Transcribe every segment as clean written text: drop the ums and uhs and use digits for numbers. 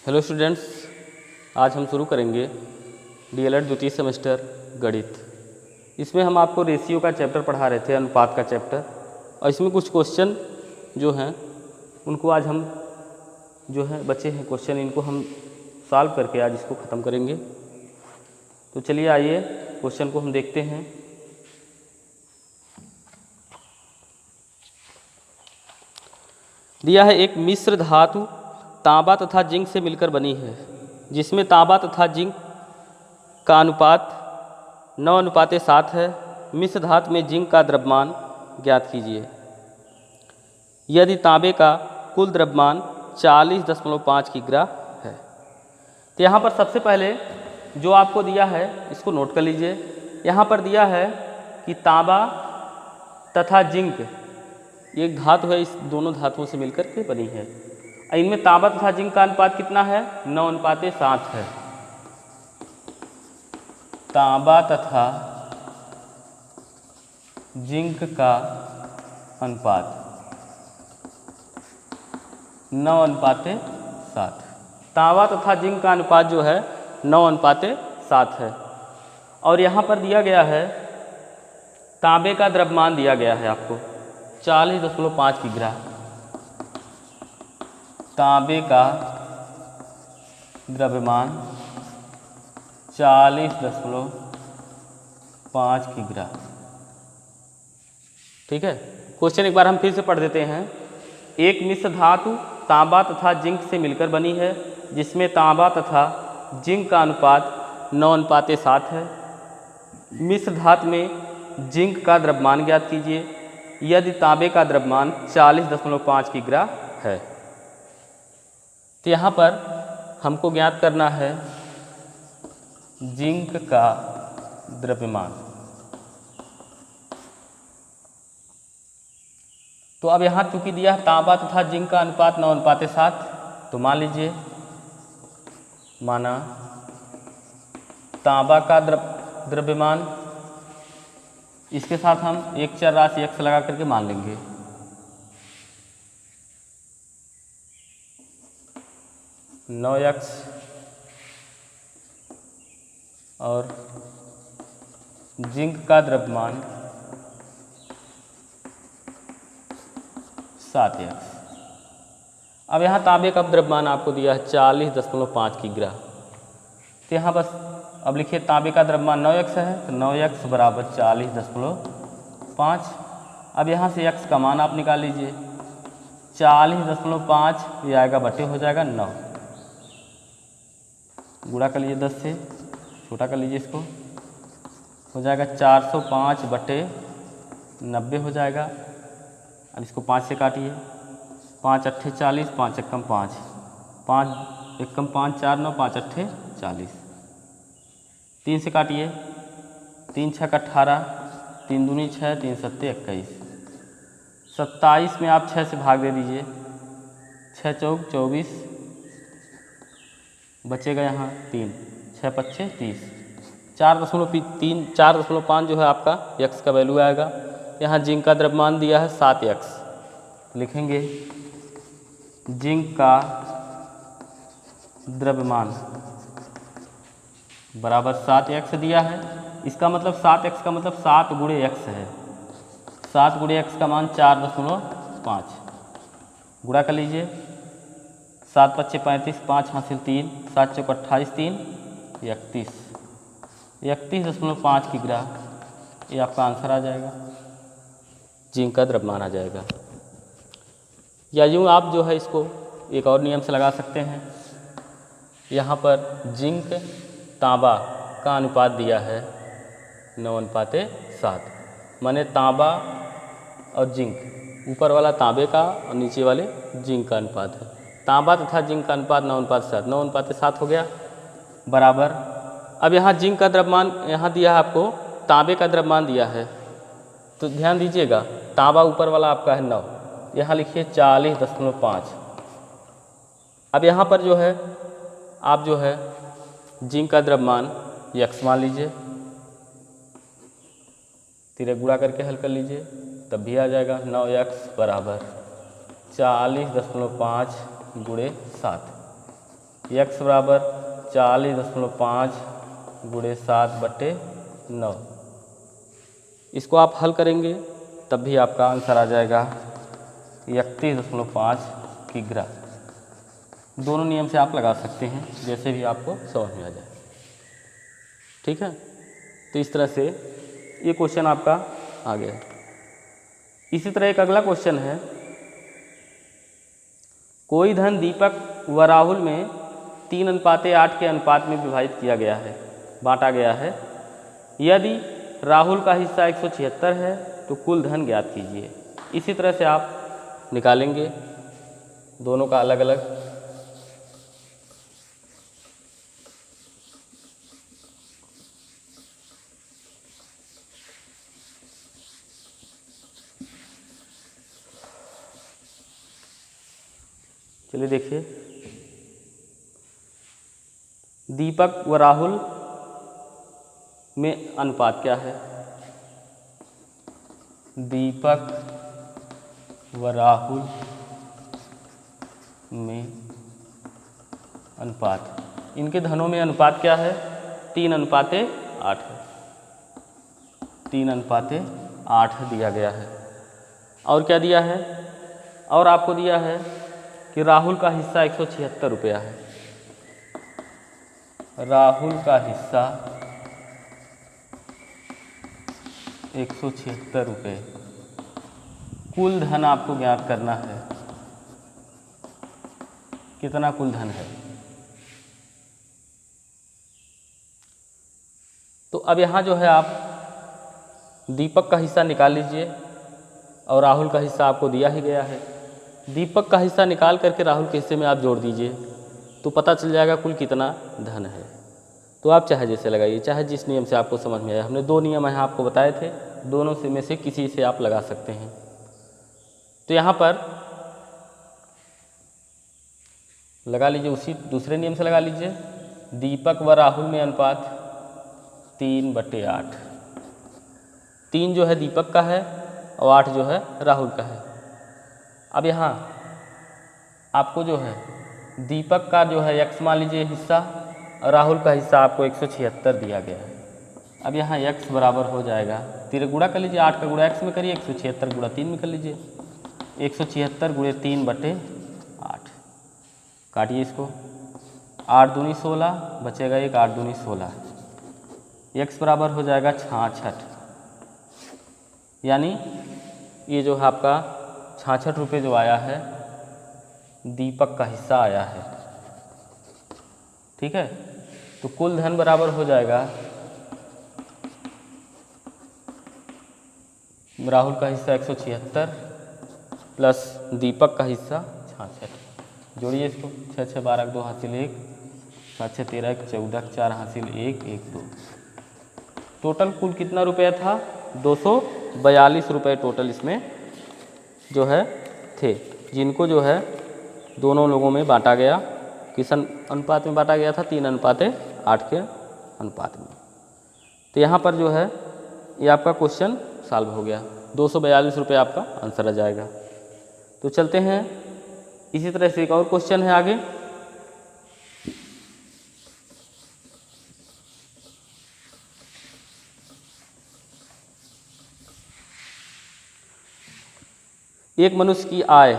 Hello students, आज हम शुरू करेंगे डीएलएड द्वितीय सेमेस्टर गणित। इसमें हम आपको रेशियो का चैप्टर पढ़ा रहे थे, अनुपात का चैप्टर, और इसमें कुछ क्वेश्चन जो हैं उनको आज हम जो है बचे हैं क्वेश्चन, इनको हम सॉल्व करके आज इसको ख़त्म करेंगे। तो चलिए आइए क्वेश्चन को हम देखते हैं। दिया है एक मिश्र धातु तांबा तथा जिंक से मिलकर बनी है, जिसमें तांबा तथा जिंक का अनुपात 9:7 है। मिश्र धातु में जिंक का द्रव्यमान ज्ञात कीजिए। यदि तांबे का कुल द्रव्यमान 40.5 किग्रा है। तो यहाँ पर सबसे पहले जो आपको दिया है इसको नोट कर लीजिए। यहाँ पर दिया है कि तांबा तथा जिंक एक धातु है, इस दोनों धातुओं से मिलकर के बनी है। इनमें तांबा तथा जिंक का अनुपात कितना है? 9:7 है। तांबा तथा जिंक का अनुपात 9:7। तांबा तथा जिंक का अनुपात जो है 9:7 है। और यहाँ पर दिया गया है तांबे का द्रव्यमान दिया गया है आपको 40.5 किग्रा। तांबे का द्रव्यमान 40.5 किग्रा। ठीक है, क्वेश्चन एक बार हम फिर से पढ़ देते हैं। एक मिश्र धातु तांबा तथा जिंक से मिलकर बनी है, जिसमें तांबा तथा जिंक का अनुपात 9:7 है। मिश्र धातु में जिंक का द्रव्यमान ज्ञात कीजिए। यदि तांबे का द्रव्यमान 40.5 किग्रा है। तो यहाँ पर हमको ज्ञात करना है जिंक का द्रव्यमान। तो अब यहाँ चूंकि दिया है तांबा तथा जिंक का अनुपात 9:7, तो मान लीजिए माना तांबा का द्रव्यमान, इसके साथ हम एक चर राशि x लगा करके मान लेंगे। नौ x और जिंक का द्रव्यमान 7x। अब यहाँ तांबे का द्रव्यमान आपको दिया है 40.5 किग्रा। तो यहाँ बस अब लिखिए तांबे का द्रव्यमान 9x है, तो 9x बराबर 40.5। अब यहाँ से x का मान आप निकाल लीजिए। 40.5 ये आएगा बटे हो जाएगा 9। गुणा कर लीजिए 10 से, छोटा कर लीजिए इसको, हो जाएगा 405 बटे 90 हो जाएगा। अब इसको 5 से काटिए। 5 अट्ठे 40, 5 एकम 5, 5 एकम 5 4 9, 5 अट्ठे 40। 3 से काटिए। 3 छक 18, 3 दूनी 6, 3 सत्ते 21। 27 में आप 6 से भाग दे दीजिए। 6 चौक 24, बचेगा यहाँ 3, 6 पच्चे 30। 4.5 जो है आपका x का वैल्यू आएगा। यहाँ जिंक का द्रव्यमान दिया है 7x, लिखेंगे जिंक का द्रव्यमान बराबर 7x दिया है। इसका मतलब 7x का मतलब 7 गुणे x है। 7 गुणे x का मान 4.5। गुणा कर लीजिए। 7 पच्चे 35, 5 हासिल 3, 7 चौक 28, 3 31। 31.5 किग्रा ये आपका आंसर आ जाएगा, जिंक का द्रव्यमान आ जाएगा। या यूँ आप जो है इसको एक और नियम से लगा सकते हैं। यहाँ पर जिंक तांबा का अनुपात दिया है 9:7, माने तांबा और जिंक ऊपर वाला तांबे का और नीचे वाले जिंक का अनुपात है। तांबा तथा जिंक का अनुपात 9:7, 9:7 हो गया बराबर। अब यहाँ जिंक का द्रव्यमान यहाँ दिया है आपको, तांबे का द्रव्यमान दिया है, तो ध्यान दीजिएगा तांबा ऊपर वाला आपका है 9, यहाँ लिखिए 40.5। अब यहाँ पर जो है आप जो है जिंक का द्रव्यमान x मान लीजिए, तिरे गुणा करके हल कर लीजिए, तब भी आ जाएगा 9x बराबर 40.5 गुणे 7। x बराबर 40.5 गुणे 7/9। इसको आप हल करेंगे तब भी आपका आंसर आ जाएगा 31.5 किग्रा। दोनों नियम से आप लगा सकते हैं, जैसे भी आपको समझ में आ जाए। ठीक है, तो इस तरह से ये क्वेश्चन आपका आ गया। इसी तरह एक अगला क्वेश्चन है, कोई धन दीपक व राहुल में 3:8 के अनुपात में विभाजित किया गया है, बांटा गया है। यदि राहुल का हिस्सा 176 है तो कुल धन ज्ञात कीजिए। इसी तरह से आप निकालेंगे दोनों का अलग अलग। चलिए देखिए, दीपक व राहुल में अनुपात क्या है। दीपक व राहुल में अनुपात, इनके धनों में अनुपात क्या है, 3:8 है। 3:8 दिया गया है। और क्या दिया है, और आपको दिया है कि राहुल का हिस्सा 176 रुपया है। राहुल का हिस्सा 176 रुपये। कुल धन आपको ज्ञात करना है, कितना कुल धन है। तो अब यहाँ जो है आप दीपक का हिस्सा निकाल लीजिए, और राहुल का हिस्सा आपको दिया ही गया है। दीपक का हिस्सा निकाल करके राहुल के हिस्से में आप जोड़ दीजिए, तो पता चल जाएगा कुल कितना धन है। तो आप चाहे जैसे लगाइए, चाहे जिस नियम से आपको समझ में आया। हमने 2 नियम यहाँ आपको बताए थे, दोनों से में से किसी से आप लगा सकते हैं। तो यहाँ पर लगा लीजिए, उसी दूसरे नियम से लगा लीजिए। दीपक व राहुल में अनुपात 3/8। 3 जो है दीपक का है और 8 जो है राहुल का है। अब यहाँ आपको जो है दीपक का जो है x मान लीजिए हिस्सा, और राहुल का हिस्सा आपको 176 दिया गया है। अब यहाँ x बराबर हो जाएगा, 3 गुणा कर लीजिए, 8 का गुणा x में करिए, 176 गुणा 3 में कर लीजिए। 176 गुणे 3/8, काटिए इसको। 8 दूनी 16, बचेगा 1, 8 दूनी 16। x बराबर हो जाएगा 66, यानी ये जो है आपका 66 रुपये जो आया है, दीपक का हिस्सा आया है। ठीक है, तो कुल धन बराबर हो जाएगा, राहुल का हिस्सा 176 प्लस दीपक का हिस्सा 66। जोड़िए इसको, 6 6 12 2 हासिल 1, 7 6 13 14 4 हासिल 1 1 2। टोटल कुल कितना रुपया था, 242 रुपये टोटल इसमें जो है थे, जिनको जो है दोनों लोगों में बांटा गया। किस अनुपात में बांटा गया था, 3:8 के अनुपात में। तो यहाँ पर जो है ये आपका क्वेश्चन सॉल्व हो गया, 242 रुपये आपका आंसर आ जाएगा। तो चलते हैं, इसी तरह से एक और क्वेश्चन है आगे। एक मनुष्य की आय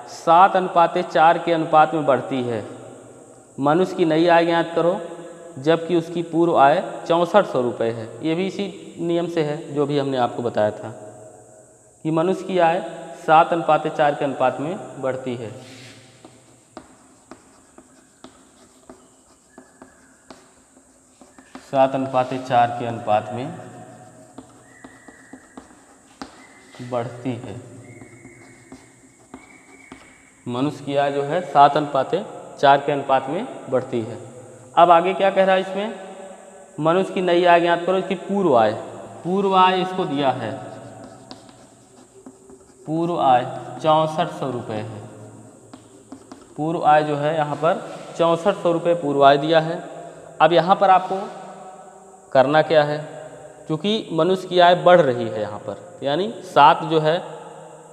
7:4 के अनुपात में बढ़ती है। मनुष्य की नई आय ज्ञात करो, जबकि उसकी पूर्व आय 6400 रुपये है। ये भी इसी नियम से है जो भी हमने आपको बताया था कि मनुष्य की आय 7:4 के अनुपात में बढ़ती है। सात 7:4 के अनुपात में बढ़ती है। मनुष्य की आय जो है 7:4 के अनुपात में बढ़ती है। अब आगे क्या कह रहा है इसमें, मनुष्य की नई आय ज्ञात करो, इसकी पूर्व आय। पूर्व आय इसको दिया है, पूर्व आय 6400 रुपये है। पूर्व आय जो है यहाँ पर 6400 रुपये पूर्व आय दिया है। अब यहाँ पर आपको करना क्या है, क्योंकि मनुष्य की आय बढ़ रही है यहाँ पर, यानी 7 जो है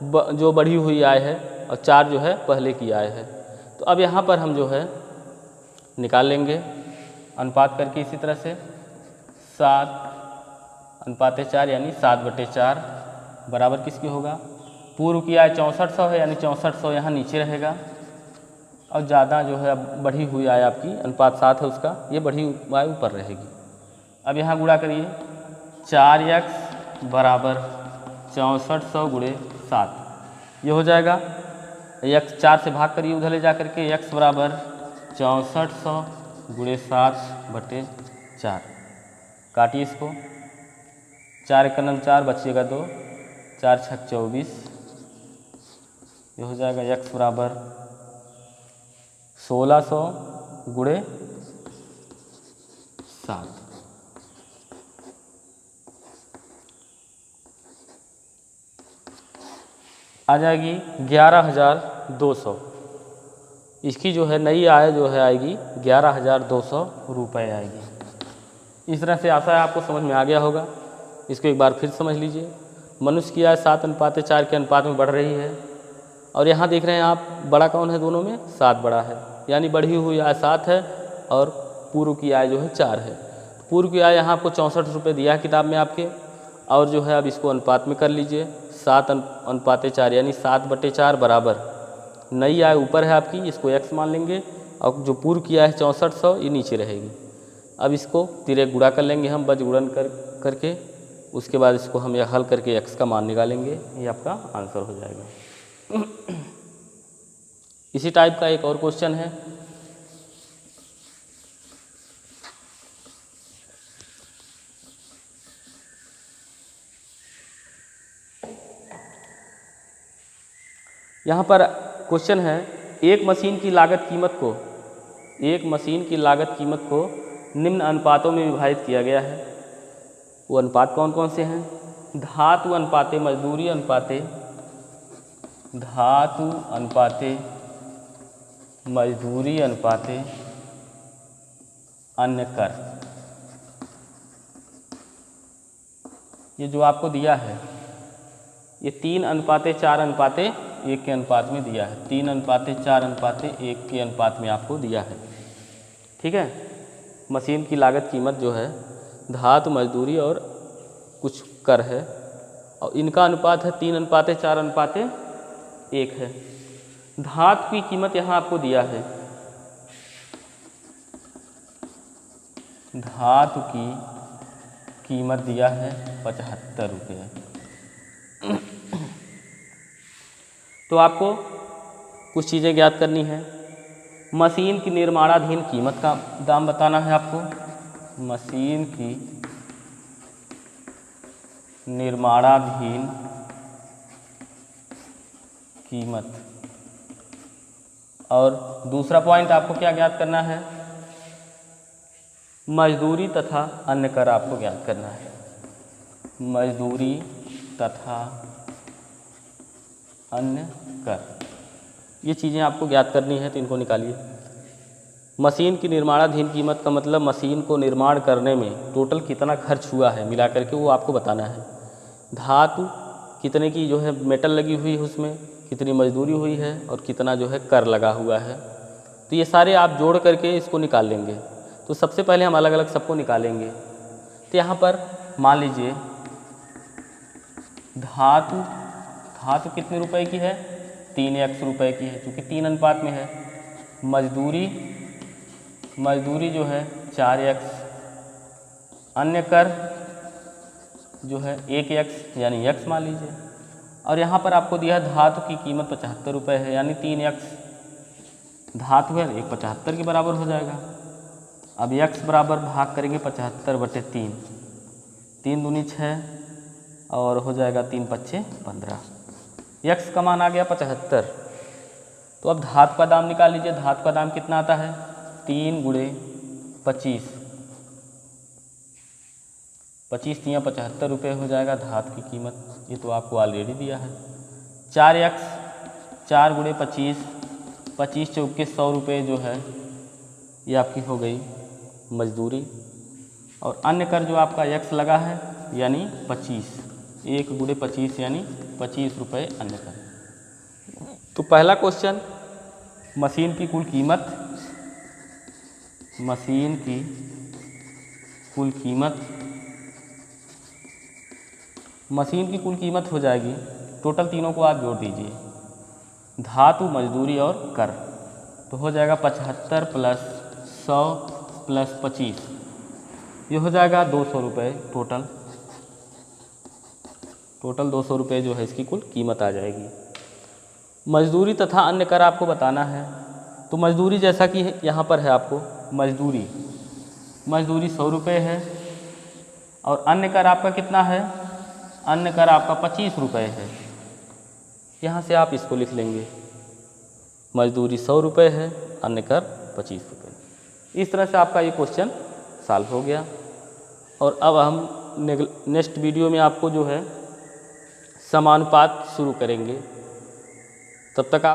जो बढ़ी हुई आय है और 4 जो है पहले की आय है। तो अब यहाँ पर हम जो है निकाल लेंगे अनुपात करके इसी तरह से 7:4 यानी 7/4 बराबर किसकी होगा, पूर्व की आय 6400 है यानी 6400 यहाँ नीचे रहेगा और ज़्यादा जो है अब बढ़ी हुई आय आपकी अनुपात 7 है उसका, ये बढ़ी हुई आय ऊपर रहेगी। अब यहाँ गुणा करिए 4x बराबर 6400 गुणे 7, ये हो जाएगा। x 4 से भाग करिए उधर ले जा करके, x बराबर 6400 गुणे 7/4, काटिए इसको, 4 × 9 4 बचिएगा 2, 4 × 6 24, ये हो जाएगा x बराबर 1600 गुणे 7। आ जाएगी 11,200, इसकी जो है नई आय जो है आएगी 11,200 रुपये आएगी। इस तरह से आशा है आपको समझ में आ गया होगा। इसको एक बार फिर समझ लीजिए। मनुष्य की आय 7:4 के अनुपात में बढ़ रही है और यहाँ देख रहे हैं आप बड़ा कौन है, दोनों में 7 बड़ा है, यानी बढ़ी हुई आय 7 है और पूर्व की आय जो है 4 है। पूर्व की आय यहाँ आपको 64 रुपये दिया है किताब में आपके, और जो है अब इसको अनुपात में कर लीजिए 7:4 यानी 7/4 बराबर नई आय ऊपर है आपकी, इसको x मान लेंगे और जो पूर्व की आय है 6400 ये नीचे रहेगी। अब इसको तिरक गुणा कर लेंगे हम बज गुणन करके, उसके बाद इसको हम यह हल करके x का मान निकालेंगे, ये आपका आंसर हो जाएगा। इसी टाइप का एक और क्वेश्चन है, यहाँ पर क्वेश्चन है एक मशीन की लागत कीमत को निम्न अनुपातों में विभाजित किया गया है। वो अनुपात कौन कौन से हैं, धातु अनुपाते मजदूरी अनुपाते, धातु अनुपाते मजदूरी अनुपाते अन्य कर। ये जो आपको दिया है ये 3:4:1 के अनुपात में दिया है, 3:4:1 के अनुपात में आपको दिया है। ठीक है, मशीन की लागत कीमत जो है धातु मजदूरी और कुछ कर है और इनका अनुपात है 3:4:1 है। धातु की कीमत यहाँ आपको दिया है, धातु की कीमत दिया है 75 रुपये। तो आपको कुछ चीज़ें ज्ञात करनी है। मशीन की निर्माणाधीन कीमत का दाम बताना है आपको, मशीन की निर्माणाधीन कीमत। और दूसरा पॉइंट आपको क्या ज्ञात करना है, मजदूरी तथा अन्य कर आपको ज्ञात करना है, मजदूरी तथा अन्य कर। ये चीज़ें आपको ज्ञात करनी है, तो इनको निकालिए। मशीन की निर्माणाधीन कीमत का मतलब मशीन को निर्माण करने में टोटल कितना खर्च हुआ है मिला करके वो आपको बताना है। धातु कितने की जो है मेटल लगी हुई है, उसमें कितनी मजदूरी हुई है और कितना जो है कर लगा हुआ है। तो ये सारे आप जोड़ करके इसको निकाल लेंगे। तो सबसे पहले हम अलग अलग सबको निकालेंगे। तो यहाँ पर मान लीजिए धातु कितने रुपए की है, 3x रुपए की है, क्योंकि 3 अनुपात में है। मजदूरी जो है 4x, अन्य कर जो है 1x यानी x मान लीजिए। और यहाँ पर आपको दिया है धातु की कीमत 75 रुपये है, यानी 3x धातु है 1/75 के बराबर हो जाएगा। अब x बराबर भाग करेंगे 75/3, 3 दूनी 6 और हो जाएगा 3 पच्चे 15। x का मान आ गया 75। तो अब धातु का दाम निकाल लीजिए। धातु का दाम कितना आता है, 3 × 25, 25 × 75 रुपये हो जाएगा धातु की कीमत। ये तो आपको ऑलरेडी दिया है। 4x 4 × 25, 25 चौके 100 रुपये जो है ये आपकी हो गई मजदूरी। और अन्य कर जो आपका x लगा है यानी 25, 1 × 25 यानी 25 रुपये अन्य कर। तो पहला क्वेश्चन, मशीन की कुल कीमत मशीन की कुल कीमत, मशीन की कुल कीमत हो जाएगी, टोटल तीनों को आप जोड़ दीजिए, धातु, मजदूरी और कर, तो हो जाएगा 75 प्लस 100 प्लस 25, ये हो जाएगा 200 रुपये टोटल 200 रुपये जो है इसकी कुल कीमत आ जाएगी। मजदूरी तथा अन्य कर आपको बताना है, तो मजदूरी जैसा कि यहाँ पर है आपको मजदूरी 100 रुपये है, और अन्य कर आपका कितना है, अन्य कर आपका 25 रुपये है। यहाँ से आप इसको लिख लेंगे, मजदूरी 100 रुपये है, अन्य कर 25 रुपये। इस तरह से आपका ये क्वेश्चन सॉल्व हो गया। और अब हम नेक्स्ट वीडियो में आपको जो है समानुपात शुरू करेंगे। तब तक आप